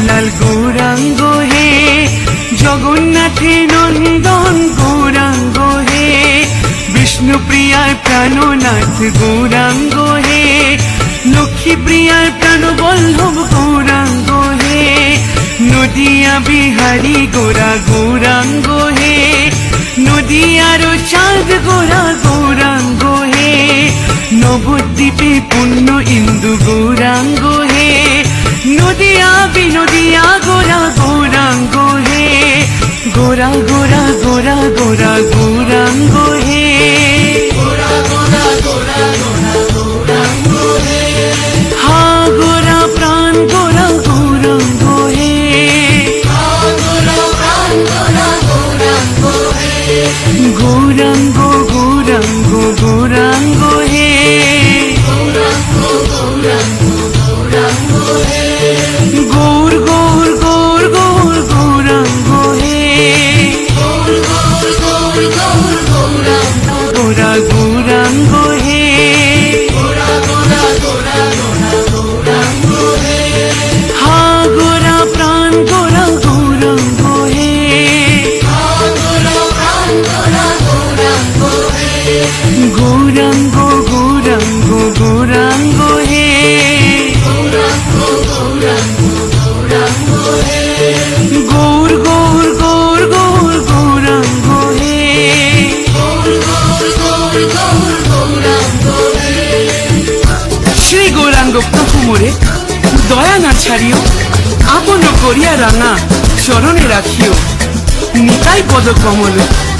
শ্যামলাল গৌরাঙ্গ হে, জগন্নাথে নন্দন গৌরাঙ্গ হে, বিষ্ণুপ্রিয়ার প্রাণনাথ গৌরাঙ্গ হে, লক্ষ্মীপ্রিয়ার প্রাণবল্লভ গৌরাঙ্গ হে, নদিয়া বিহারী গোরা গৌরাঙ্গ হে, নদিয়ার চাঁদ গোরা গৌরাঙ্গ হে, নবদ্বীপে পুণ্য ইন্দু গৌরাঙ্গ হে, নদিয়া বিনদিয়া গোরা গৌরাঙ্গ হে, গোরা গোরা গোরা গোরা গৌরাঙ্গ হে, হা গোরা প্রাণ গোরা গৌরাঙ্গ হে, গৌরাঙ্গ গৌরাঙ্গ গৌরাঙ্গ হে, গৌর গৌর গৌর গৌর গৌরাঙ্গ হে, গোরা গৌরাঙ্গ হে, হা গোরা প্রাণ গোরা গৌরাঙ্গ হে, গৌরাঙ্গ গৌরাঙ্গ গৌরাঙ্গ হে, গৌর গৌর গৌর গৌর গৌরাঙ্গ হে, শ্রী গৌরাঙ্গ প্রভু মোরে দয়া না ছাড়িও, আপন করিয়া রাঙা চরণে রাখিও, নিতাই পদ কমল